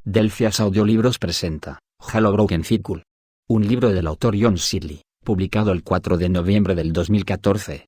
Delphias Audiolibros presenta Halo Broken Cycle, un libro del autor John Searle, publicado el 4 de noviembre del 2014.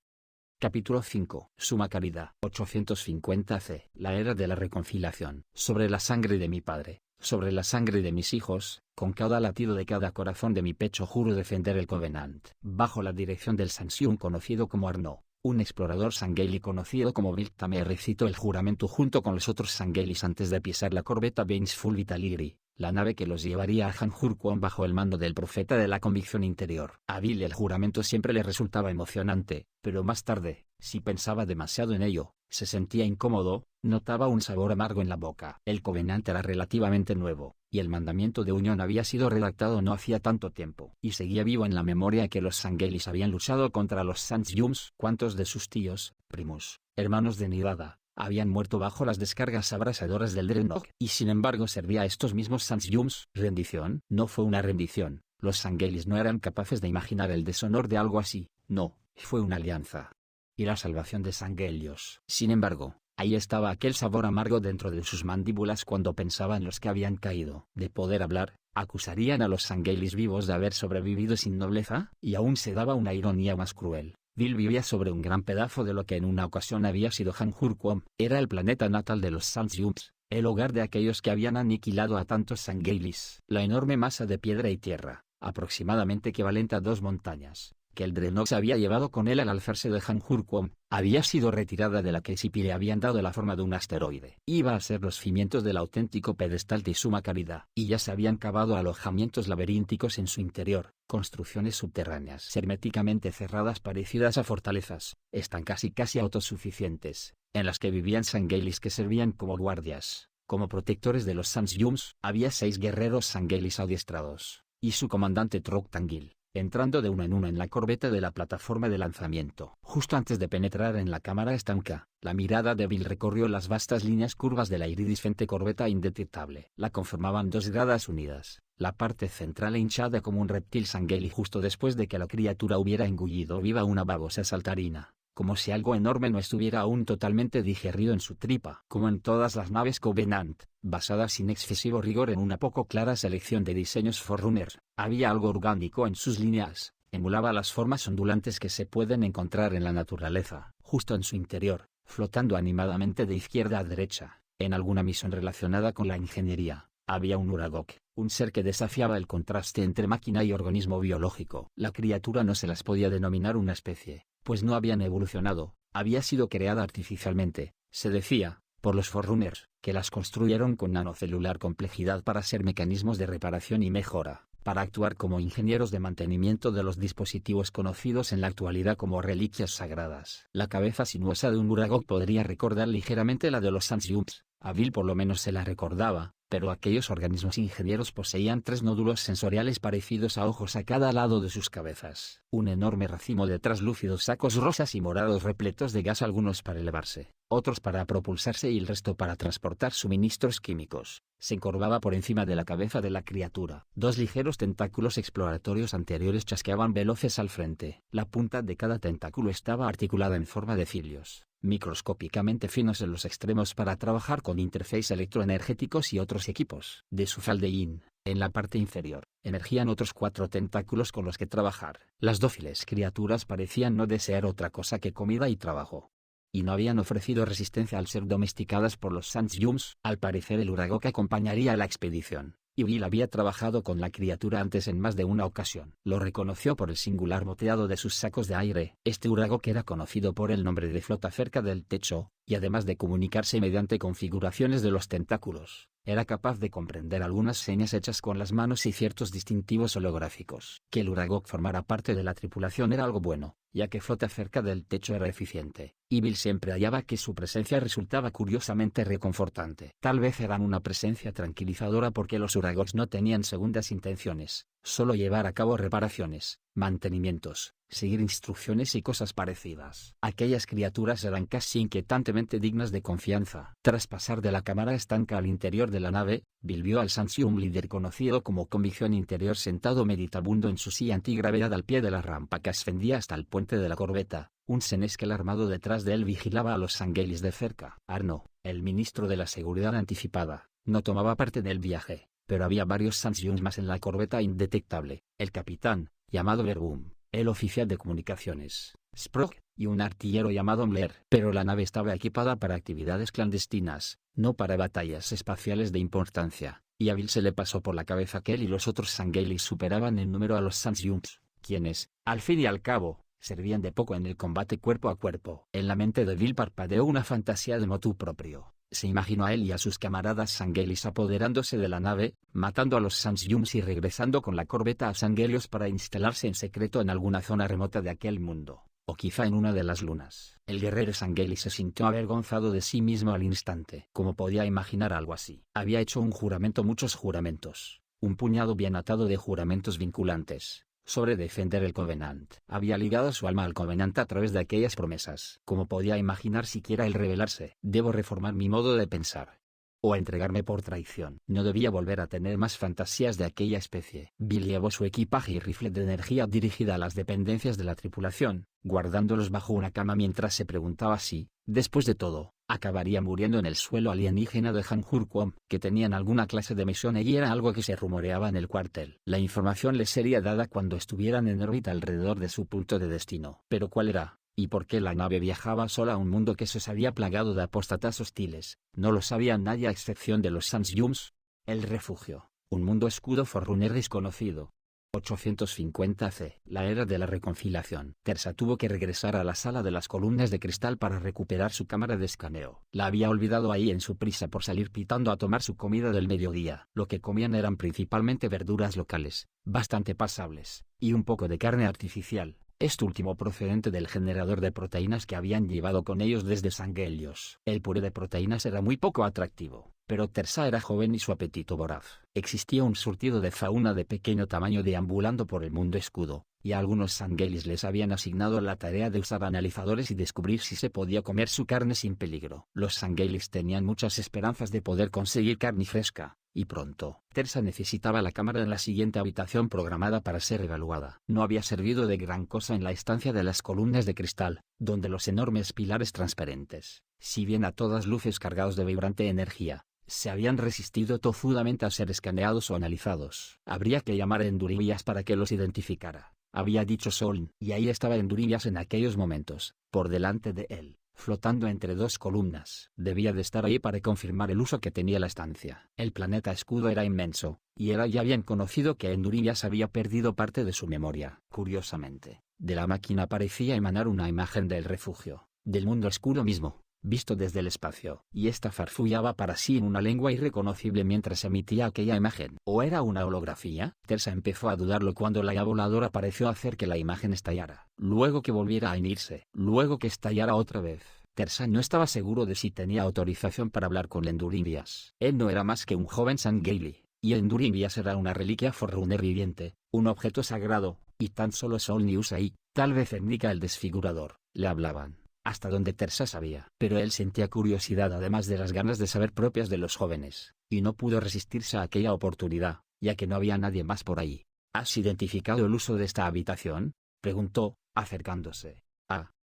Capítulo 5. Suma Caridad. 850 C. La era de la reconciliación. Sobre la sangre de mi padre, sobre la sangre de mis hijos, con cada latido de cada corazón de mi pecho juro defender el Covenant. Bajo la dirección del Sansum conocido como Arnaud, un explorador Sangheili conocido como Viltame recitó el juramento junto con los otros Sangheilis antes de pisar la corbeta Vengeful Vitaliri, la nave que los llevaría a Hanjurquan bajo el mando del profeta de la convicción interior. A Bill el juramento siempre le resultaba emocionante, pero más tarde, si pensaba demasiado en ello, se sentía incómodo, notaba un sabor amargo en la boca. El Covenant era relativamente nuevo, y el mandamiento de unión había sido redactado no hacía tanto tiempo. Y seguía vivo en la memoria que los Sangheilis habían luchado contra los Sansums. ¿Cuántos de sus tíos, primos, hermanos de Nidada, habían muerto bajo las descargas abrasadoras del Dreadnought? Y sin embargo servía a estos mismos Sansums. ¿Rendición? No fue una rendición. Los Sangheilis no eran capaces de imaginar el deshonor de algo así. No, fue una alianza. Y la salvación de Sanghelios. Sin embargo, ahí estaba aquel sabor amargo dentro de sus mandíbulas cuando pensaba en los que habían caído. De poder hablar, ¿acusarían a los Sangheilis vivos de haber sobrevivido sin nobleza? Y aún se daba una ironía más cruel. Bill vivía sobre un gran pedazo de lo que en una ocasión había sido Hanjurquan. Era el planeta natal de los Sansums, el hogar de aquellos que habían aniquilado a tantos Sangheilis. La enorme masa de piedra y tierra, aproximadamente equivalente a 2 montañas, que el Dreadnought había llevado con él al alzarse de Hanjurquan, había sido retirada de la que Sipi le habían dado la forma de un asteroide. Iba a ser los cimientos del auténtico pedestal de Suma Caridad, y ya se habían cavado alojamientos laberínticos en su interior, construcciones subterráneas herméticamente cerradas parecidas a fortalezas, están casi autosuficientes, en las que vivían Sangheilis que servían como guardias, como protectores de los Sansums. Había 6 guerreros Sangheilis adiestrados, y su comandante Troctangil, entrando de uno en la corbeta de la plataforma de lanzamiento. Justo antes de penetrar en la cámara estanca, la mirada de Bill recorrió las vastas líneas curvas de la iridiscente corbeta indetectable. La conformaban 2 gradas unidas, la parte central hinchada como un reptil Sangheili justo después de que la criatura hubiera engullido viva una babosa saltarina, como si algo enorme no estuviera aún totalmente digerido en su tripa. Como en todas las naves Covenant, basadas sin excesivo rigor en una poco clara selección de diseños Forerunner, había algo orgánico en sus líneas, emulaba las formas ondulantes que se pueden encontrar en la naturaleza. Justo en su interior, flotando animadamente de izquierda a derecha, en alguna misión relacionada con la ingeniería, había un Uragok, un ser que desafiaba el contraste entre máquina y organismo biológico. La criatura no se las podía denominar una especie, pues no habían evolucionado, había sido creada artificialmente, se decía, por los Forerunners, que las construyeron con nanocelular complejidad para ser mecanismos de reparación y mejora, para actuar como ingenieros de mantenimiento de los dispositivos conocidos en la actualidad como reliquias sagradas. La cabeza sinuosa de un Uragok podría recordar ligeramente la de los Sansums, a Bill por lo menos se la recordaba, pero aquellos organismos ingenieros poseían 3 nódulos sensoriales parecidos a ojos a cada lado de sus cabezas, un enorme racimo de traslúcidos sacos rosas y morados repletos de gas, algunos para elevarse, otros para propulsarse y el resto para transportar suministros químicos. Se encorvaba por encima de la cabeza de la criatura. 2 ligeros tentáculos exploratorios anteriores chasqueaban veloces al frente. La punta de cada tentáculo estaba articulada en forma de cilios, microscópicamente finos en los extremos para trabajar con interfaces electroenergéticos y otros equipos. De su faldeín, en la parte inferior, emergían otros 4 tentáculos con los que trabajar. Las dóciles criaturas parecían no desear otra cosa que comida y trabajo, y no habían ofrecido resistencia al ser domesticadas por los Sansums. Al parecer el Uragok acompañaría a la expedición, y Bill había trabajado con la criatura antes en más de una ocasión. Lo reconoció por el singular moteado de sus sacos de aire. Este Uragok era conocido por el nombre de flota cerca del techo, y además de comunicarse mediante configuraciones de los tentáculos, era capaz de comprender algunas señas hechas con las manos y ciertos distintivos holográficos. Que el Uragok formara parte de la tripulación era algo bueno, ya que flota cerca del techo era eficiente, y Bill siempre hallaba que su presencia resultaba curiosamente reconfortante. Tal vez eran una presencia tranquilizadora porque los Uragoks no tenían segundas intenciones, solo llevar a cabo reparaciones, mantenimientos, seguir instrucciones y cosas parecidas. Aquellas criaturas eran casi inquietantemente dignas de confianza. Tras pasar de la cámara estanca al interior de la nave, Bill vio al Sansum líder conocido como Convicción Interior sentado meditabundo en su silla antigravedad al pie de la rampa que ascendía hasta el puente de la corbeta. Un seneskel armado detrás de él vigilaba a los Sangheilis de cerca. Arnaud, el ministro de la Seguridad Anticipada, No tomaba parte en el viaje, pero había varios Sansyungs más en la corbeta indetectable, el capitán, llamado Verboom, el oficial de comunicaciones, Sprogg, y un artillero llamado Mler. Pero la nave estaba equipada para actividades clandestinas, no para batallas espaciales de importancia, y a Bill se le pasó por la cabeza que él y los otros Sangelis superaban en número a los Sansyungs, quienes, al fin y al cabo, servían de poco en el combate cuerpo a cuerpo. En la mente de Bill parpadeó una fantasía de motu propio. Se imaginó a él y a sus camaradas Sangelis apoderándose de la nave, matando a los Sansyungs y regresando con la corbeta a Sangelios para instalarse en secreto en alguna zona remota de aquel mundo, o quizá en una de las lunas. El guerrero Sangeli se sintió avergonzado de sí mismo al instante. ¿Cómo podía imaginar algo así? Había hecho un juramento, muchos juramentos, un puñado bien atado de juramentos vinculantes, sobre defender el Covenant. Había ligado su alma al Covenant a través de aquellas promesas. ¿Cómo podía imaginar siquiera el rebelarse? Debo reformar mi modo de pensar, o entregarme por traición. No debía volver a tener más fantasías de aquella especie. Bill llevó su equipaje y rifle de energía dirigida a las dependencias de la tripulación, guardándolos bajo una cama mientras se preguntaba si, después de todo, acabaría muriendo en el suelo alienígena de Hanjurquom, que tenían alguna clase de misión y era algo que se rumoreaba en el cuartel. La información les sería dada cuando estuvieran en órbita alrededor de su punto de destino. Pero ¿cuál era? ¿Y por qué la nave viajaba sola a un mundo que se había plagado de apóstatas hostiles? No lo sabía nadie a excepción de los Sansyungs. El refugio, un mundo escudo Forerunner desconocido. 850 C. La era de la reconciliación. Tersa tuvo que regresar a la sala de las columnas de cristal para recuperar su cámara de escaneo. La había olvidado ahí en su prisa por salir pitando a tomar su comida del mediodía. Lo que comían eran principalmente verduras locales, bastante pasables, y un poco de carne artificial, esto último procedente del generador de proteínas que habían llevado con ellos desde Sangelios. El puré de proteínas era muy poco atractivo, pero Tersa era joven y su apetito voraz. Existía un surtido de fauna de pequeño tamaño deambulando por el mundo escudo, y a algunos Sangelis les habían asignado la tarea de usar analizadores y descubrir si se podía comer su carne sin peligro. Los Sangelis tenían muchas esperanzas de poder conseguir carne fresca, y pronto. Tersa necesitaba la cámara en la siguiente habitación programada para ser evaluada. No había servido de gran cosa en la estancia de las columnas de cristal, donde los enormes pilares transparentes, si bien a todas luces cargados de vibrante energía, se habían resistido tozudamente a ser escaneados o analizados. Habría que llamar a Enduribias para que los identificara, había dicho Soln, y ahí estaba Enduribias en aquellos momentos, por delante de él, flotando entre dos columnas. Debía de estar ahí para confirmar el uso que tenía la estancia. El planeta escudo era inmenso, y era ya bien conocido que Enduribias había perdido parte de su memoria. Curiosamente, de la máquina parecía emanar una imagen del refugio, del mundo escudo mismo, visto desde el espacio, y ésta farfullaba para sí en una lengua irreconocible mientras emitía aquella imagen. ¿O era una holografía? Tersa empezó a dudarlo cuando la voladora pareció hacer que la imagen estallara, luego que volviera a unirse, luego que estallara otra vez. Tersa no estaba seguro de si tenía autorización para hablar con Enduribias. Él no era más que un joven Sangeli, y Enduribias era una reliquia Forerunner viviente, un objeto sagrado, y tan solo Soln y Usai, tal vez Ernika el desfigurador, le hablaban, hasta donde Tersa sabía. Pero él sentía curiosidad además de las ganas de saber propias de los jóvenes, y no pudo resistirse a aquella oportunidad, ya que no había nadie más por ahí. ¿Has identificado el uso de esta habitación?, preguntó, acercándose.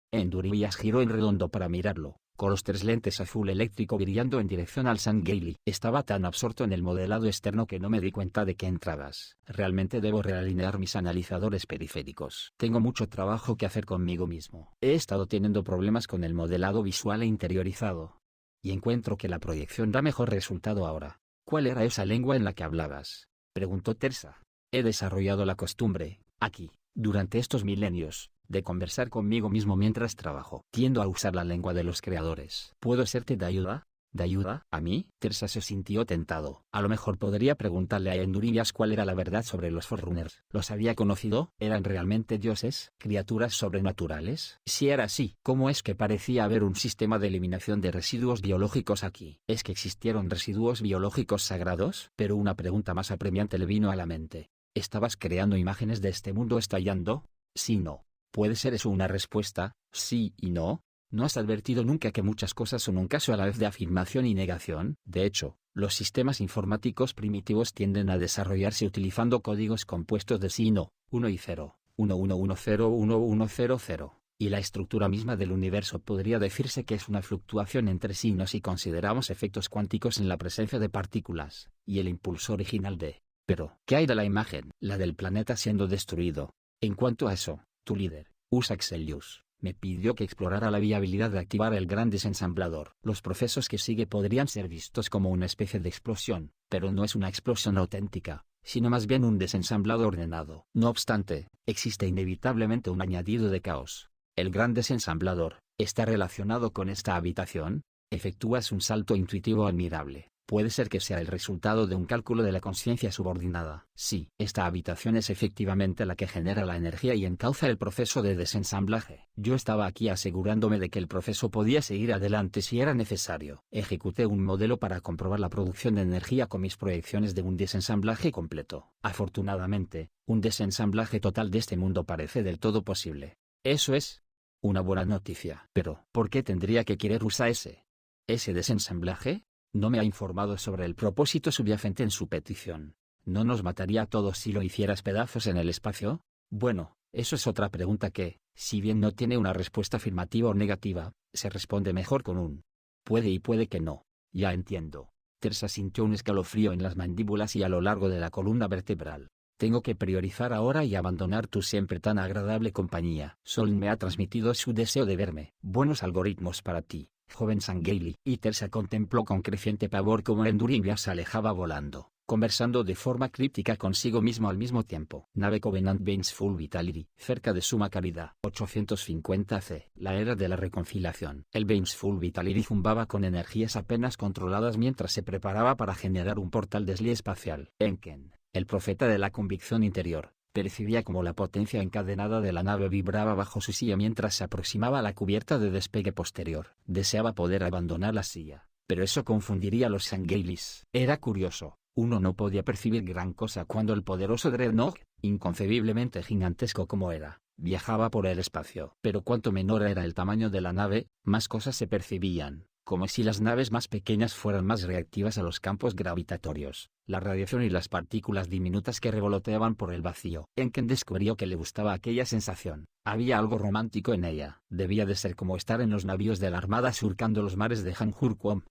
Enduribias giró en redondo para mirarlo, con los tres lentes azul eléctrico brillando en dirección al Sangeli. Estaba tan absorto en el modelado externo que no me di cuenta de que entrabas. Realmente debo realinear mis analizadores periféricos. Tengo mucho trabajo que hacer conmigo mismo. He estado teniendo problemas con el modelado visual e interiorizado, y encuentro que la proyección da mejor resultado ahora. ¿Cuál era esa lengua en la que hablabas?, preguntó Tersa. He desarrollado la costumbre, aquí, durante estos milenios, de conversar conmigo mismo mientras trabajo. Tiendo a usar la lengua de los creadores. ¿Puedo serte de ayuda? ¿De ayuda? ¿A mí? Tersa se sintió tentado. A lo mejor podría preguntarle a Enduribias cuál era la verdad sobre los Forerunners. ¿Los había conocido? ¿Eran realmente dioses? ¿Criaturas sobrenaturales? Si era así, ¿cómo es que parecía haber un sistema de eliminación de residuos biológicos aquí? ¿Es que existieron residuos biológicos sagrados? Pero una pregunta más apremiante le vino a la mente. ¿Estabas creando imágenes de este mundo estallando? Sí y no. ¿Puede ser eso una respuesta, sí y no? ¿No has advertido nunca que muchas cosas son un caso a la vez de afirmación y negación? De hecho, los sistemas informáticos primitivos tienden a desarrollarse utilizando códigos compuestos de sí y no, 1 y 0, 11101100. y la estructura misma del universo podría decirse que es una fluctuación entre signos si consideramos efectos cuánticos en la presencia de partículas, y el impulso original de. Pero, ¿qué hay de la imagen? La del planeta siendo destruido. En cuanto a eso, tu líder, Usa Xelius, me pidió que explorara la viabilidad de activar el gran desensamblador. Los procesos que sigue podrían ser vistos como una especie de explosión, pero no es una explosión auténtica, sino más bien un desensamblado ordenado. No obstante, existe inevitablemente un añadido de caos. El gran desensamblador, ¿está relacionado con esta habitación? Efectúas un salto intuitivo admirable. Puede ser que sea el resultado de un cálculo de la conciencia subordinada. Sí, esta habitación es efectivamente la que genera la energía y encauza el proceso de desensamblaje. Yo estaba aquí asegurándome de que el proceso podía seguir adelante si era necesario. Ejecuté un modelo para comprobar la producción de energía con mis proyecciones de un desensamblaje completo. Afortunadamente, un desensamblaje total de este mundo parece del todo posible. Eso es una buena noticia. Pero, ¿por qué tendría que querer usar ese desensamblaje? No me ha informado sobre el propósito subyacente en su petición. ¿No nos mataría a todos si lo hicieras pedazos en el espacio? Bueno, eso es otra pregunta que, si bien no tiene una respuesta afirmativa o negativa, se responde mejor con un puede y puede que no. Ya entiendo. Teresa sintió un escalofrío en las mandíbulas y a lo largo de la columna vertebral. Tengo que priorizar ahora y abandonar tu siempre tan agradable compañía. Sol me ha transmitido su deseo de verme. Buenos algoritmos para ti, joven Sangheili. Y Teresa contempló con creciente pavor cómo Enduring se alejaba volando, conversando de forma críptica consigo mismo al mismo tiempo. Nave Covenant Vengeful Vitality, cerca de Suma Caridad, 850 C. La era de la reconciliación. El Vengeful Vitality zumbaba con energías apenas controladas mientras se preparaba para generar un portal desliz espacial. Enken, el profeta de la convicción interior, percibía como la potencia encadenada de la nave vibraba bajo su silla mientras se aproximaba a la cubierta de despegue posterior. Deseaba poder abandonar la silla, pero eso confundiría a los Sangheilis. Era curioso, uno no podía percibir gran cosa cuando el poderoso Dreadnought, inconcebiblemente gigantesco como era, viajaba por el espacio. Pero cuanto menor era el tamaño de la nave, más cosas se percibían, como si las naves más pequeñas fueran más reactivas a los campos gravitatorios, la radiación y las partículas diminutas que revoloteaban por el vacío. Enken descubrió que le gustaba aquella sensación. Había algo romántico en ella. Debía de ser como estar en los navíos de la Armada surcando los mares de Hanjurquom.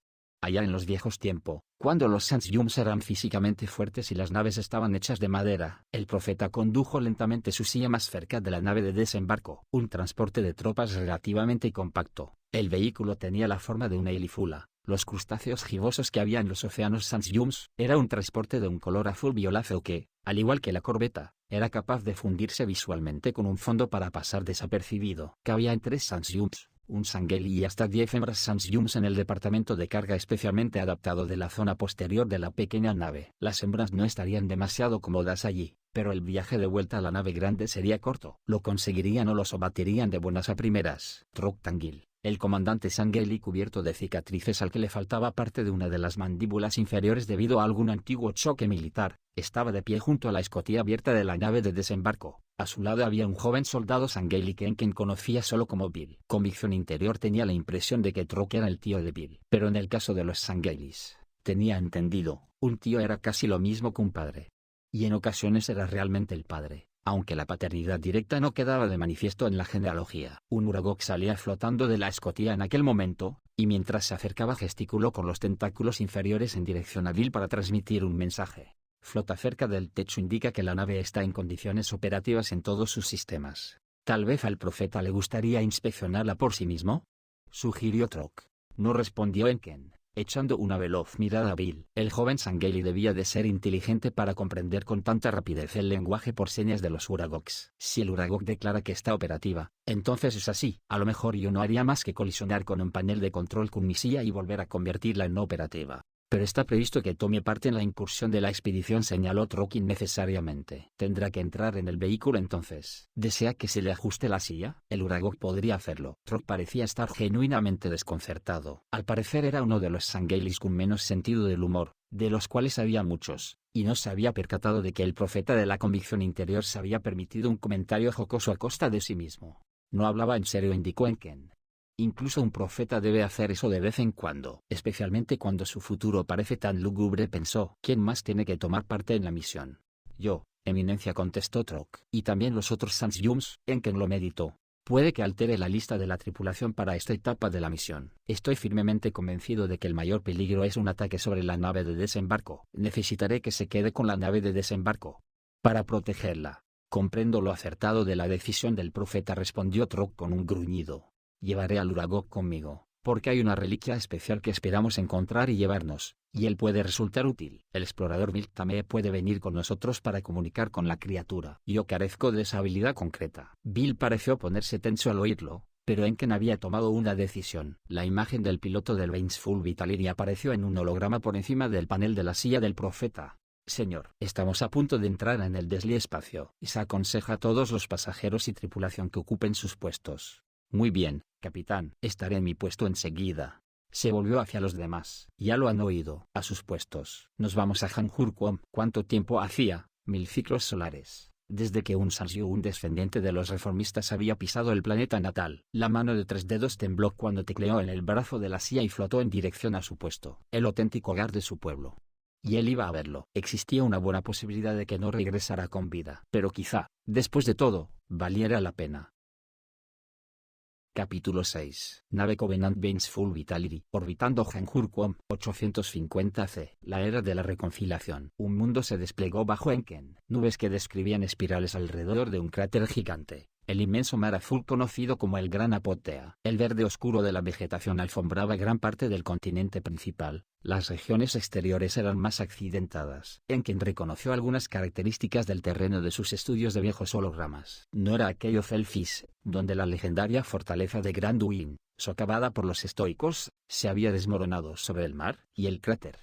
Allá en los viejos tiempos, cuando los Sansyums eran físicamente fuertes y las naves estaban hechas de madera, el profeta condujo lentamente su silla más cerca de la nave de desembarco, un transporte de tropas relativamente compacto. El vehículo tenía la forma de una elifula. Los crustáceos gibosos que había en los océanos Sansyums era un transporte de un color azul violáceo que, al igual que la corbeta, era capaz de fundirse visualmente con un fondo para pasar desapercibido. Cabía en 3 Sansyums, un Sangheli y hasta 10 hembras Sansyums en el departamento de carga especialmente adaptado de la zona posterior de la pequeña nave. Las hembras no estarían demasiado cómodas allí, pero el viaje de vuelta a la nave grande sería corto. Lo conseguirían o los abatirían de buenas a primeras. Trok Tangil, el comandante Sangheli cubierto de cicatrices al que le faltaba parte de una de las mandíbulas inferiores debido a algún antiguo choque militar, estaba de pie junto a la escotilla abierta de la nave de desembarco. A su lado había un joven soldado Sangheli que Enken conocía solo como Bill. Convicción interior tenía la impresión de que Trok era el tío de Bill. Pero en el caso de los Sanghelis, tenía entendido, un tío era casi lo mismo que un padre. Y en ocasiones era realmente el padre, aunque la paternidad directa no quedaba de manifiesto en la genealogía. Un Uragok salía flotando de la escotilla en aquel momento, y mientras se acercaba gesticuló con los tentáculos inferiores en dirección a Bill para transmitir un mensaje. Flota cerca del techo indica que la nave está en condiciones operativas en todos sus sistemas. Tal vez al profeta le gustaría inspeccionarla por sí mismo, sugirió Trok. No respondió Enken, echando una veloz mirada a Bill. El joven Sangheli debía de ser inteligente para comprender con tanta rapidez el lenguaje por señas de los Uragoks. Si el Uragok declara que está operativa, entonces es así. A lo mejor yo no haría más que colisionar con un panel de control con mi silla y volver a convertirla en no operativa. Pero está previsto que tome parte en la incursión de la expedición, señaló Trok innecesariamente. Tendrá que entrar en el vehículo entonces. ¿Desea que se le ajuste la silla? El Uragok podría hacerlo. Trok parecía estar genuinamente desconcertado. Al parecer era uno de los Sanghelis con menos sentido del humor, de los cuales había muchos, y no se había percatado de que el profeta de la convicción interior se había permitido un comentario jocoso a costa de sí mismo. No hablaba en serio, indicó Enken. Incluso un profeta debe hacer eso de vez en cuando, especialmente cuando su futuro parece tan lúgubre, pensó. ¿Quién más tiene que tomar parte en la misión? Yo, eminencia, contestó Trok. Y también los otros Sansyums. Enken lo meditó. Puede que altere la lista de la tripulación para esta etapa de la misión. Estoy firmemente convencido de que el mayor peligro es un ataque sobre la nave de desembarco. Necesitaré que se quede con la nave de desembarco para protegerla. Comprendo lo acertado de la decisión del profeta, respondió Trok con un gruñido. Llevaré al Uragok conmigo, porque hay una reliquia especial que esperamos encontrar y llevarnos, y él puede resultar útil. El explorador Milt también puede venir con nosotros para comunicar con la criatura. Yo carezco de esa habilidad concreta. Bill pareció ponerse tenso al oírlo, pero Enken había tomado una decisión. La imagen del piloto del Vengeful Vitality apareció en un holograma por encima del panel de la silla del profeta. Señor, estamos a punto de entrar en el desliespacio. Se aconseja a todos los pasajeros y tripulación que ocupen sus puestos. Muy bien, capitán, estaré en mi puesto enseguida. Se volvió hacia los demás. Ya lo han oído. A sus puestos. Nos vamos a Hanjurquom. ¿Cuánto tiempo hacía? 1000 ciclos solares. Desde que un Sanjiu, un descendiente de los reformistas, había pisado el planeta natal. La mano de 3 dedos tembló cuando tecleó en el brazo de la silla y flotó en dirección a su puesto. El auténtico hogar de su pueblo. Y él iba a verlo. Existía una buena posibilidad de que no regresara con vida. Pero quizá, después de todo, valiera la pena. Capítulo 6. Nave Covenant Vengeful Vitality. Orbitando Hanjurquom, 850 C. La era de la reconciliación. Un mundo se desplegó bajo Enken. Nubes que describían espirales alrededor de un cráter gigante. El inmenso mar azul conocido como el Gran Apotea. El verde oscuro de la vegetación alfombraba gran parte del continente principal. Las regiones exteriores eran más accidentadas. Enken reconoció algunas características del terreno de sus estudios de viejos hologramas. No era aquello Felfis, donde la legendaria fortaleza de Granduin, socavada por los estoicos, se había desmoronado sobre el mar, y el cráter.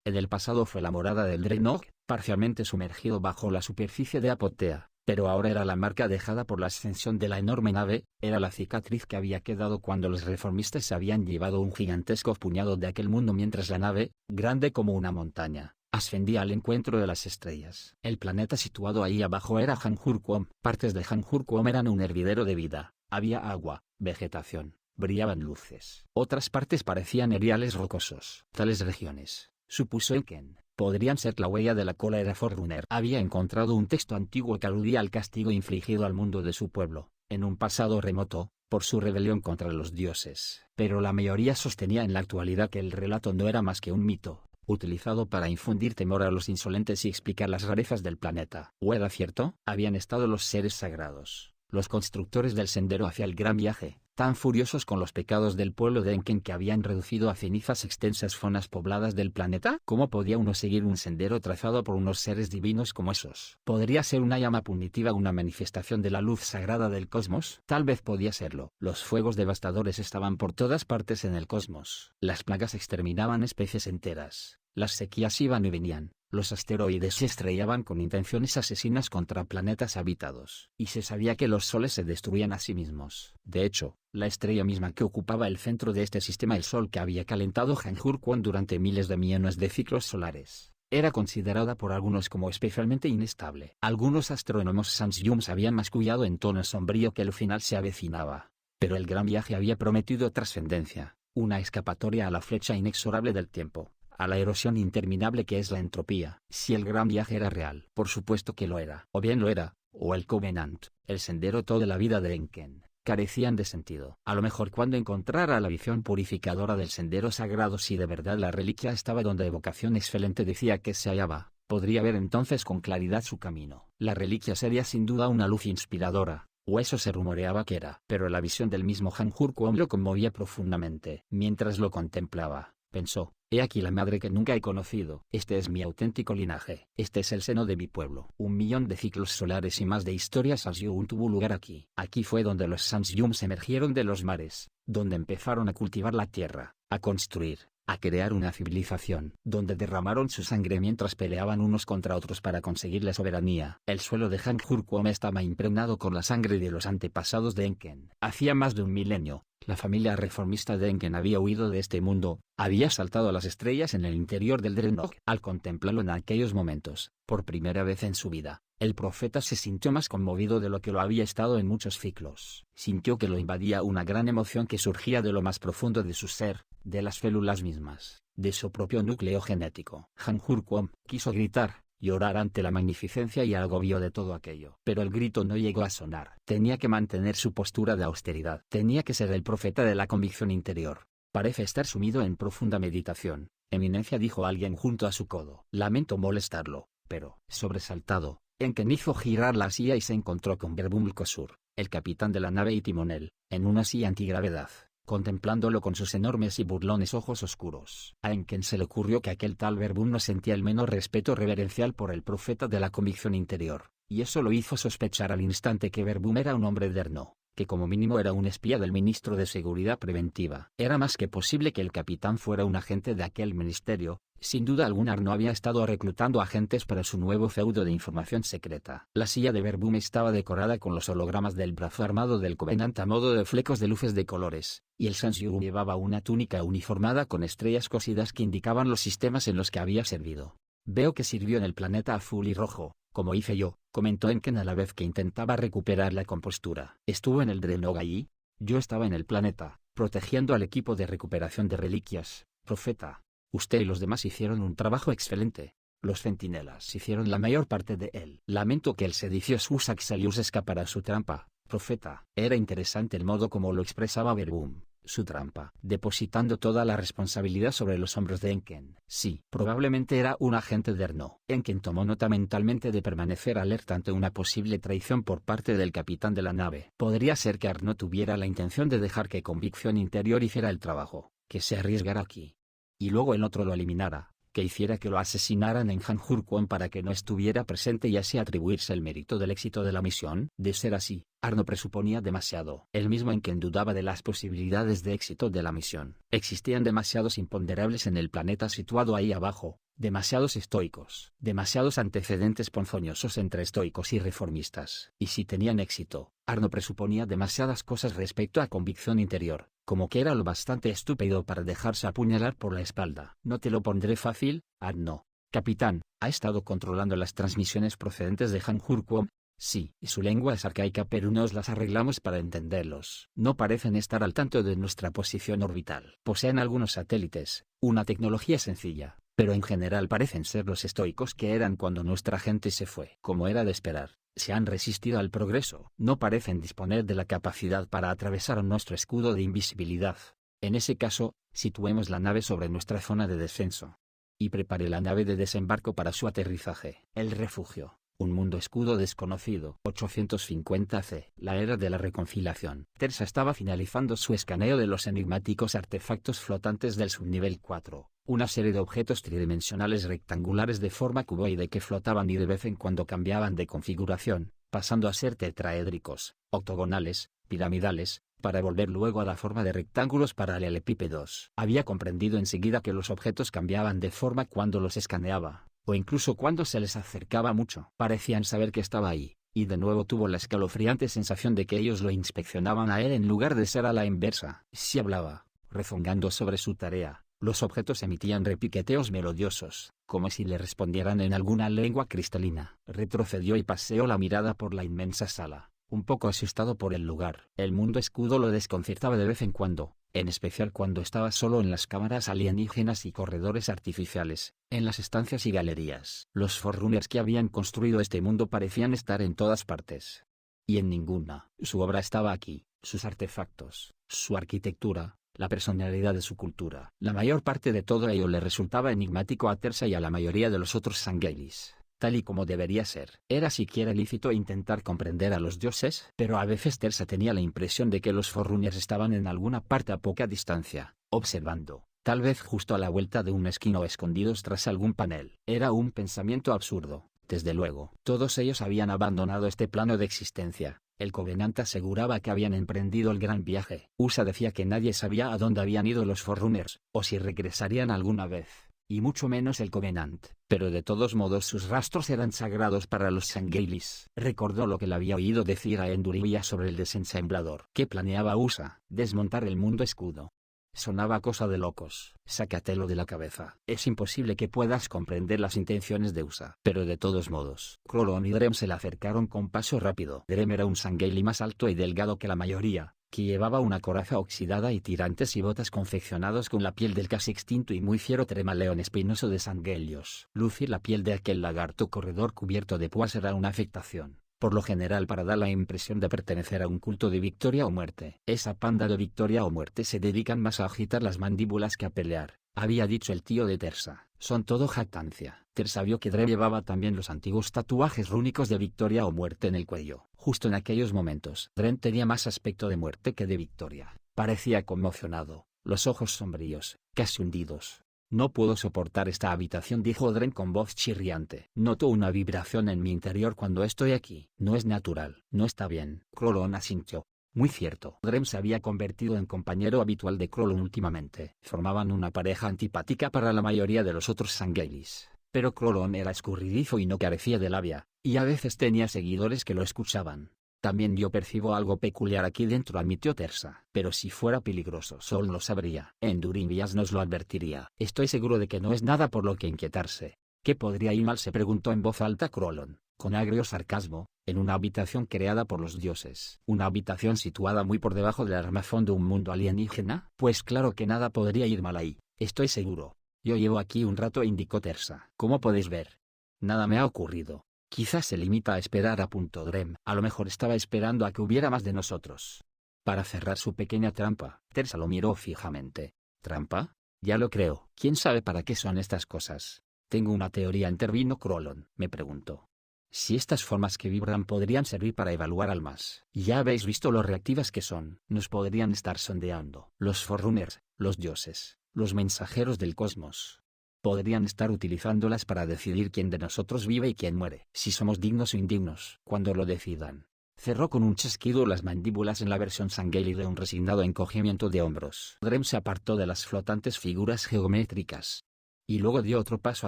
En el pasado fue la morada del Dreadnought, parcialmente sumergido bajo la superficie de Apotea. Pero ahora era la marca dejada por la ascensión de la enorme nave, era la cicatriz que había quedado cuando los reformistas se habían llevado un gigantesco puñado de aquel mundo mientras la nave, grande como una montaña, ascendía al encuentro de las estrellas. El planeta situado ahí abajo era Hanjurquom. Partes de Hanjurquom eran un hervidero de vida, había agua, vegetación, brillaban luces. Otras partes parecían eriales rocosos. Tales regiones, supuso Enken, podrían ser la huella de la cólera Forerunner. Había encontrado un texto antiguo que aludía al castigo infligido al mundo de su pueblo, en un pasado remoto, por su rebelión contra los dioses. Pero la mayoría sostenía en la actualidad que el relato no era más que un mito, utilizado para infundir temor a los insolentes y explicar las rarezas del planeta. ¿O era cierto? Habían estado los seres sagrados, los constructores del sendero hacia el gran viaje, tan furiosos con los pecados del pueblo de Enken que habían reducido a cenizas extensas zonas pobladas del planeta. ¿Cómo podía uno seguir un sendero trazado por unos seres divinos como esos? ¿Podría ser una llama punitiva una manifestación de la luz sagrada del cosmos? Tal vez podía serlo. Los fuegos devastadores estaban por todas partes en el cosmos. Las plagas exterminaban especies enteras. Las sequías iban y venían. Los asteroides se estrellaban con intenciones asesinas contra planetas habitados. Y se sabía que los soles se destruían a sí mismos. De hecho, la estrella misma que ocupaba el centro de este sistema, el Sol que había calentado Hanjurquom durante miles de millones de ciclos solares, era considerada por algunos como especialmente inestable. Algunos astrónomos Sanjiums habían mascullado en tono sombrío que el final se avecinaba. Pero el gran viaje había prometido trascendencia, una escapatoria a la flecha inexorable del tiempo, a la erosión interminable que es la entropía. Si el gran viaje era real, por supuesto que lo era. O bien lo era, o el Covenant, el sendero toda la vida de Enken, carecían de sentido. A lo mejor cuando encontrara la visión purificadora del sendero sagrado, si de verdad la reliquia estaba donde evocación excelente decía que se hallaba, podría ver entonces con claridad su camino. La reliquia sería sin duda una luz inspiradora, o eso se rumoreaba que era. Pero la visión del mismo Hanjurquom lo conmovía profundamente. Mientras lo contemplaba, pensó: he aquí la madre que nunca he conocido. Este es mi auténtico linaje. Este es el seno de mi pueblo. 1.000.000 de ciclos solares y más de historias Sanjium tuvo lugar aquí. Aquí fue donde los Sanjiums emergieron de los mares, donde empezaron a cultivar la tierra, a construir, a crear una civilización, donde derramaron su sangre mientras peleaban unos contra otros para conseguir la soberanía. El suelo de Hanjurquom estaba impregnado con la sangre de los antepasados de Enken. Hacía más de un milenio, la familia reformista de Enken había huido de este mundo, había saltado a las estrellas en el interior del Dreadnought. Al contemplarlo en aquellos momentos, por primera vez en su vida, el profeta se sintió más conmovido de lo que lo había estado en muchos ciclos. Sintió que lo invadía una gran emoción que surgía de lo más profundo de su ser, de las células mismas, de su propio núcleo genético. Hanjurquom quiso gritar, llorar ante la magnificencia y agobio de todo aquello. Pero el grito no llegó a sonar. Tenía que mantener su postura de austeridad. Tenía que ser el profeta de la convicción interior. Parece estar sumido en profunda meditación, Eminencia, dijo alguien junto a su codo. Lamento molestarlo, pero, sobresaltado, Enken hizo girar la silla y se encontró con Verbum Kosur, el capitán de la nave y timonel, en una silla antigravedad, contemplándolo con sus enormes y burlones ojos oscuros. A Enken se le ocurrió que aquel tal Verbum no sentía el menor respeto reverencial por el profeta de la convicción interior, y eso lo hizo sospechar al instante que Verbum era un hombre derno, que como mínimo era un espía del ministro de Seguridad Preventiva. Era más que posible que el capitán fuera un agente de aquel ministerio. Sin duda alguna Arno había estado reclutando agentes para su nuevo feudo de información secreta. La silla de Verbum estaba decorada con los hologramas del brazo armado del Covenant a modo de flecos de luces de colores, y el Sansyuru llevaba una túnica uniformada con estrellas cosidas que indicaban los sistemas en los que había servido. Veo que sirvió en el planeta azul y rojo, como hice yo, comentó Enken a la vez que intentaba recuperar la compostura. ¿Estuvo en el Drenog allí? Yo estaba en el planeta, protegiendo al equipo de recuperación de reliquias, profeta. Usted y los demás hicieron un trabajo excelente. Los centinelas hicieron la mayor parte de él. Lamento que el sedicioso Usaxalius escapara a su trampa, profeta. Era interesante el modo como lo expresaba Verbum. Su trampa, depositando toda la responsabilidad sobre los hombros de Enken. Sí, probablemente era un agente de Erno. Enken tomó nota mentalmente de permanecer alerta ante una posible traición por parte del capitán de la nave. Podría ser que Arno tuviera la intención de dejar que Convicción Interior hiciera el trabajo, que se arriesgara aquí, y luego el otro lo eliminara, que hiciera que lo asesinaran en Hanjurquon para que no estuviera presente y así atribuirse el mérito del éxito de la misión. De ser así, Arno presuponía demasiado. Él mismo Enken dudaba de las posibilidades de éxito de la misión. Existían demasiados imponderables en el planeta situado ahí abajo, demasiados estoicos, demasiados antecedentes ponzoñosos entre estoicos y reformistas. Y si tenían éxito, Arno presuponía demasiadas cosas respecto a Convicción Interior, como que era lo bastante estúpido para dejarse apuñalar por la espalda. No te lo pondré fácil, Arno. Capitán, ¿ha estado controlando las transmisiones procedentes de Hanjurquon? Sí, y su lengua es arcaica, pero nos las arreglamos para entenderlos. No parecen estar al tanto de nuestra posición orbital. Poseen algunos satélites, una tecnología sencilla, pero en general parecen ser los estoicos que eran cuando nuestra gente se fue. Como era de esperar, se han resistido al progreso. No parecen disponer de la capacidad para atravesar nuestro escudo de invisibilidad. En ese caso, situemos la nave sobre nuestra zona de descenso. Y prepare la nave de desembarco para su aterrizaje. El refugio. Un mundo escudo desconocido. 850 C. La era de la reconciliación. Tersa estaba finalizando su escaneo de los enigmáticos artefactos flotantes del subnivel 4. Una serie de objetos tridimensionales rectangulares de forma cuboide que flotaban y de vez en cuando cambiaban de configuración, pasando a ser tetraédricos, octogonales, piramidales, para volver luego a la forma de rectángulos paralelepípedos. Había comprendido enseguida que los objetos cambiaban de forma cuando los escaneaba, o incluso cuando se les acercaba mucho. Parecían saber que estaba ahí, y de nuevo tuvo la escalofriante sensación de que ellos lo inspeccionaban a él en lugar de ser a la inversa. Si hablaba, rezongando sobre su tarea, los objetos emitían repiqueteos melodiosos, como si le respondieran en alguna lengua cristalina. Retrocedió y paseó la mirada por la inmensa sala, un poco asustado por el lugar. El mundo escudo lo desconcertaba de vez en cuando, en especial cuando estaba solo en las cámaras alienígenas y corredores artificiales, en las estancias y galerías. Los Forerunners que habían construido este mundo parecían estar en todas partes. Y en ninguna. Su obra estaba aquí, sus artefactos, su arquitectura, la personalidad de su cultura. La mayor parte de todo ello le resultaba enigmático a Tersa y a la mayoría de los otros Sangelis, tal y como debería ser. ¿Era siquiera lícito intentar comprender a los dioses? Pero a veces Tersa tenía la impresión de que los Forerunners estaban en alguna parte a poca distancia, observando, tal vez justo a la vuelta de un esquina o escondidos tras algún panel. Era un pensamiento absurdo, desde luego. Todos ellos habían abandonado este plano de existencia. El Covenant aseguraba que habían emprendido el gran viaje. USA decía que nadie sabía a dónde habían ido los Forerunners, o si regresarían alguna vez, y mucho menos el Covenant. Pero de todos modos sus rastros eran sagrados para los Sangelis. Recordó lo que le había oído decir a Endurivia sobre el desensamblador. ¿Qué planeaba USA? Desmontar el mundo escudo. Sonaba cosa de locos. Sácatelo de la cabeza. Es imposible que puedas comprender las intenciones de USA. Pero de todos modos, Krolon y Drem se le acercaron con paso rápido. Drem era un Sangheili más alto y delgado que la mayoría, que llevaba una coraza oxidada y tirantes y botas confeccionados con la piel del casi extinto y muy fiero tremaleón espinoso de Sangelios. Lucir la piel de aquel lagarto corredor cubierto de púas era una afectación, por lo general para dar la impresión de pertenecer a un culto de victoria o muerte. Esa panda de victoria o muerte se dedican más a agitar las mandíbulas que a pelear, había dicho el tío de Tersa. Son todo jactancia. Tersa vio que Drem llevaba también los antiguos tatuajes rúnicos de victoria o muerte en el cuello. Justo en aquellos momentos, Drem tenía más aspecto de muerte que de victoria. Parecía conmocionado, los ojos sombríos, casi hundidos. No puedo soportar esta habitación, dijo Drem con voz chirriante. Noto una vibración en mi interior cuando estoy aquí. No es natural, no está bien. Crolon asintió. Muy cierto. Drem se había convertido en compañero habitual de Crolon últimamente. Formaban una pareja antipática para la mayoría de los otros Sangelis. Pero Crolon era escurridizo y no carecía de labia, y a veces tenía seguidores que lo escuchaban. También yo percibo algo peculiar aquí dentro, admitió Tersa. Pero si fuera peligroso, Sol lo sabría. Enduringias nos lo advertiría. Estoy seguro de que no es nada por lo que inquietarse. ¿Qué podría ir mal?, se preguntó en voz alta Crolon, con agrio sarcasmo, en una habitación creada por los dioses. ¿Una habitación situada muy por debajo del armazón de un mundo alienígena? Pues claro que nada podría ir mal ahí, estoy seguro. Yo llevo aquí un rato, indicó Tersa. Como podéis ver, nada me ha ocurrido. Quizás se limita a esperar, apuntó Drem. A lo mejor estaba esperando a que hubiera más de nosotros, para cerrar su pequeña trampa. Tersa lo miró fijamente. ¿Trampa? Ya lo creo. ¿Quién sabe para qué son estas cosas? Tengo una teoría, intervino Crolon. Me pregunto si estas formas que vibran podrían servir para evaluar almas. Ya habéis visto lo reactivas que son. Nos podrían estar sondeando. Los Forerunners, los dioses, los mensajeros del cosmos. Podrían estar utilizándolas para decidir quién de nosotros vive y quién muere. Si somos dignos o indignos. Cuando lo decidan. Cerró con un chasquido las mandíbulas en la versión Sangeli de un resignado encogimiento de hombros. Drem se apartó de las flotantes figuras geométricas. Y luego dio otro paso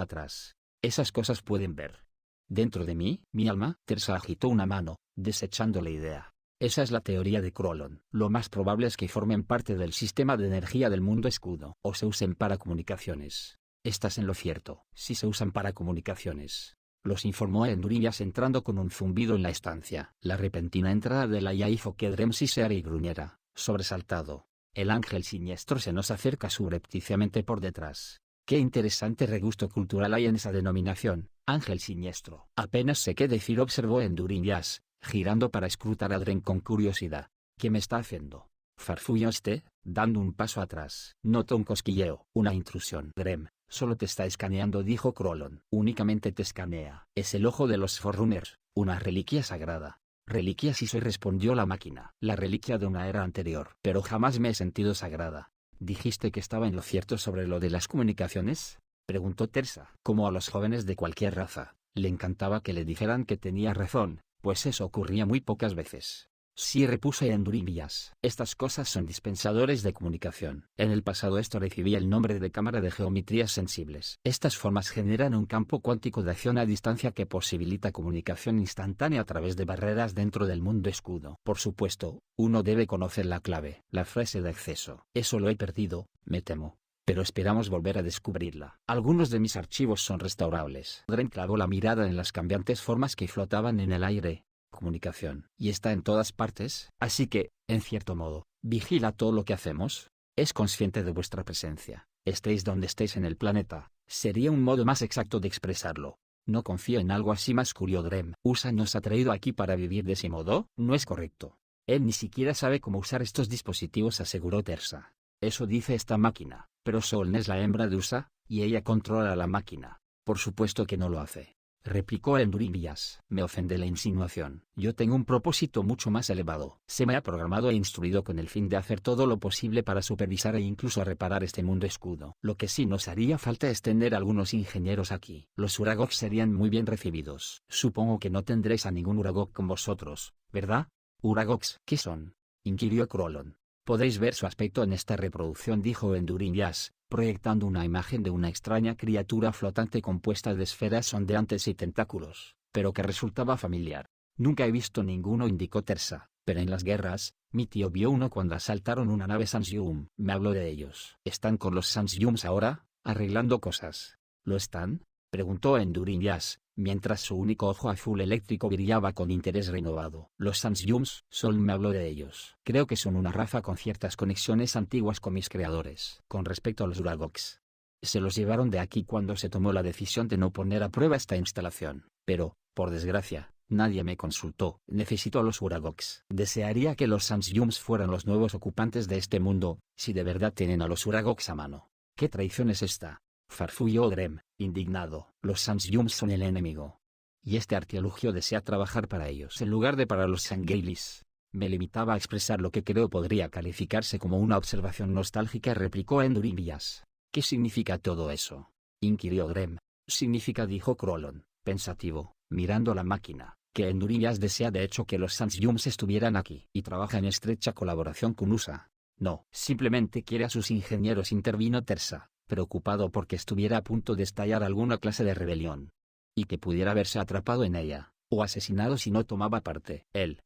atrás. Esas cosas pueden ver dentro de mí, mi alma. Tersa agitó una mano, desechando la idea. Esa es la teoría de Crolon. Lo más probable es que formen parte del sistema de energía del mundo escudo, o se usen para comunicaciones. Estás en lo cierto. Si se usan para comunicaciones, los informó Enduringias entrando con un zumbido en la estancia. La repentina entrada de la IA hizo que Drem siseara y gruñera, sobresaltado. El ángel siniestro se nos acerca subrepticiamente por detrás. Qué interesante regusto cultural hay en esa denominación, ángel siniestro. Apenas sé qué decir, observó Enduringias, girando para escrutar a Drem con curiosidad. ¿Qué me está haciendo?, farfulló este, dando un paso atrás. Notó un cosquilleo. Una intrusión. Drem, solo te está escaneando, dijo Crolon. Únicamente te escanea. Es el ojo de los Forerunners, una reliquia sagrada. Reliquia sí soy, respondió la máquina. La reliquia de una era anterior. Pero jamás me he sentido sagrada. ¿Dijiste que estaba en lo cierto sobre lo de las comunicaciones?, preguntó Tersa. Como a los jóvenes de cualquier raza, le encantaba que le dijeran que tenía razón, pues eso ocurría muy pocas veces. Sí, repuso Enduringias. Estas cosas son dispensadores de comunicación. En el pasado esto recibía el nombre de cámara de geometrías sensibles. Estas formas generan un campo cuántico de acción a distancia que posibilita comunicación instantánea a través de barreras dentro del mundo escudo. Por supuesto, uno debe conocer la clave, la frase de acceso. Eso lo he perdido, me temo. Pero esperamos volver a descubrirla. Algunos de mis archivos son restaurables. Drem clavó la mirada en las cambiantes formas que flotaban en el aire. Comunicación. Y está en todas partes, así que, en cierto modo, vigila todo lo que hacemos. Es consciente de vuestra presencia. Estéis donde estéis en el planeta. Sería un modo más exacto de expresarlo. No confío en algo así, masculló Drem. ¿USA nos ha traído aquí para vivir de ese modo? No es correcto. Él ni siquiera sabe cómo usar estos dispositivos, aseguró Tersa. Eso dice esta máquina, pero Sol es la hembra de USA, y ella controla la máquina. Por supuesto que no lo hace, replicó Enduringias. Me ofende la insinuación. Yo tengo un propósito mucho más elevado. Se me ha programado e instruido con el fin de hacer todo lo posible para supervisar e incluso reparar este mundo escudo. Lo que sí nos haría falta es tener algunos ingenieros aquí. Los Uragogs serían muy bien recibidos. Supongo que no tendréis a ningún Uragog con vosotros, ¿verdad? ¿Uragogs qué son?, inquirió Crolon. Podéis ver su aspecto en esta reproducción, dijo Enduringias, proyectando una imagen de una extraña criatura flotante compuesta de esferas ondeantes y tentáculos, pero que resultaba familiar. Nunca he visto ninguno, indicó Tersa, pero en las guerras, mi tío vio uno cuando asaltaron una nave Sansium. Me habló de ellos. ¿Están con los Sansiums ahora, arreglando cosas? ¿Lo están?, preguntó Enduringias, mientras su único ojo azul eléctrico brillaba con interés renovado. Los Sansyums, Sol me habló de ellos. Creo que son una raza con ciertas conexiones antiguas con mis creadores. Con respecto a los Uragogs, se los llevaron de aquí cuando se tomó la decisión de no poner a prueba esta instalación. Pero, por desgracia, nadie me consultó. Necesito a los Uragogs. Desearía que los Sansyums fueran los nuevos ocupantes de este mundo, si de verdad tienen a los Uragogs a mano. ¿Qué traición es esta?, farfulló Drem, indignado. Los Sansyums son el enemigo, y este artilugio desea trabajar para ellos en lugar de para los Sangheili. Me limitaba a expresar lo que creo podría calificarse como una observación nostálgica, replicó Endurimias. ¿Qué significa todo eso?, inquirió Drem. Significa, dijo Krolon, pensativo, mirando la máquina, que Endurimias desea de hecho que los Sansyums estuvieran aquí y trabaja en estrecha colaboración con USA. No, simplemente quiere a sus ingenieros, intervino Tersa, preocupado porque estuviera a punto de estallar alguna clase de rebelión, y que pudiera verse atrapado en ella, o asesinado si no tomaba parte. ¿Él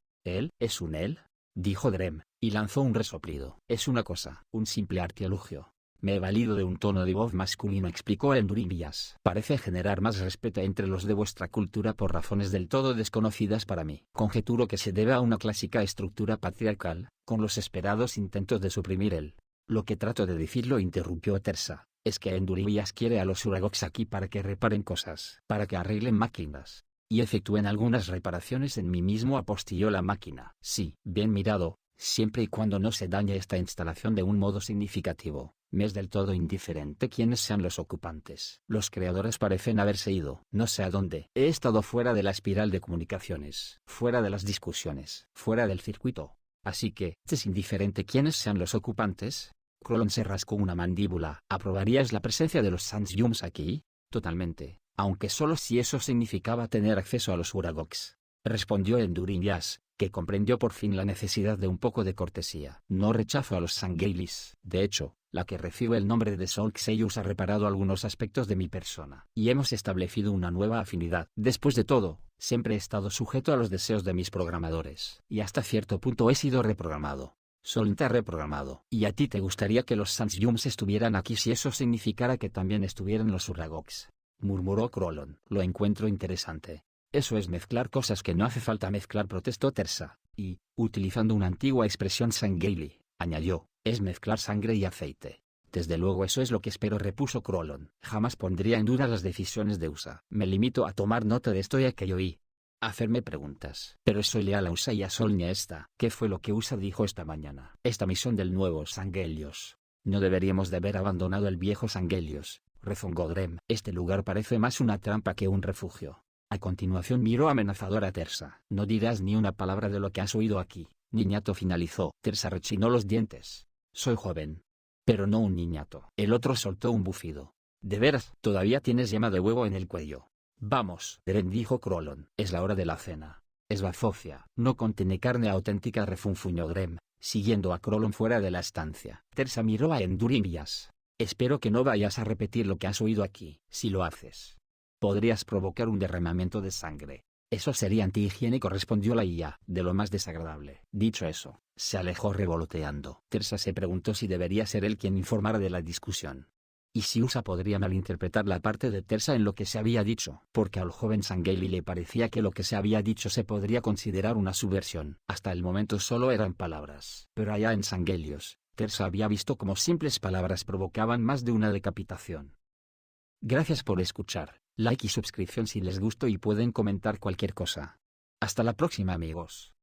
es un él?, dijo Drem, y lanzó un resoplido. Es una cosa, un simple artilugio. Me he valido de un tono de voz masculino, explicó Endurimias. Parece generar más respeto entre los de vuestra cultura por razones del todo desconocidas para mí. Conjeturo que se debe a una clásica estructura patriarcal, con los esperados intentos de suprimir él. Lo que trato de decirlo, interrumpió Tersa, es que Endurimias quiere a los Uragogs aquí para que reparen cosas, para que arreglen máquinas, y efectúen algunas reparaciones en mí mismo, apostilló la máquina. Sí, bien mirado, siempre y cuando no se dañe esta instalación de un modo significativo. Me es del todo indiferente quiénes sean los ocupantes. Los creadores parecen haberse ido, no sé a dónde. He estado fuera de la espiral de comunicaciones, fuera de las discusiones, fuera del circuito. Así que, ¿es indiferente quiénes sean los ocupantes? Krolon se rascó una mandíbula. ¿Aprobarías la presencia de los Sansyums aquí? Totalmente, aunque solo si eso significaba tener acceso a los Uragogs, respondió Endurimias, que comprendió por fin la necesidad de un poco de cortesía. No rechazo a los Sangheili. De hecho, la que recibe el nombre de Sol Xeyus ha reparado algunos aspectos de mi persona, y hemos establecido una nueva afinidad. Después de todo, siempre he estado sujeto a los deseos de mis programadores, y hasta cierto punto he sido reprogramado. Sol te ha reprogramado. ¿Y a ti te gustaría que los Sansyums estuvieran aquí si eso significara que también estuvieran los Uragogs?, murmuró Krolon. Lo encuentro interesante. Eso es mezclar cosas que no hace falta mezclar, protestó Tersa, y, utilizando una antigua expresión Sangheili, añadió, es mezclar sangre y aceite. Desde luego eso es lo que espero, repuso Krolon. Jamás pondría en duda las decisiones de USA. Me limito a tomar nota de esto y aquello y hacerme preguntas. Pero soy leal a USA y a Sol ni a esta. ¿Qué fue lo que USA dijo esta mañana? Esta misión del nuevo Sanghelios. No deberíamos de haber abandonado el viejo Sanghelios, rezongó Drem. Este lugar parece más una trampa que un refugio. A continuación miró amenazador a Tersa. No dirás ni una palabra de lo que has oído aquí, niñato, finalizó. Tersa rechinó los dientes. Soy joven, pero no un niñato. El otro soltó un bufido. ¿De veras? Todavía tienes yema de huevo en el cuello. Vamos, Drem, dijo Krolon. Es la hora de la cena. Es bazofia. No contiene carne auténtica, refunfuñó Drem, siguiendo a Krolon fuera de la estancia. Tersa miró a Endurimias. Espero que no vayas a repetir lo que has oído aquí. Si lo haces, podrías provocar un derramamiento de sangre. Eso sería antihigiénico, respondió la IA, de lo más desagradable. Dicho eso, se alejó revoloteando. Tersa se preguntó si debería ser él quien informara de la discusión, y si USA podría malinterpretar la parte de Tersa en lo que se había dicho, porque al joven Sangheili le parecía que lo que se había dicho se podría considerar una subversión. Hasta el momento solo eran palabras. Pero allá en Sanghelios, Tersa había visto cómo simples palabras provocaban más de una decapitación. Gracias por escuchar. Like y suscripción si les gustó, y pueden comentar cualquier cosa. Hasta la próxima, amigos.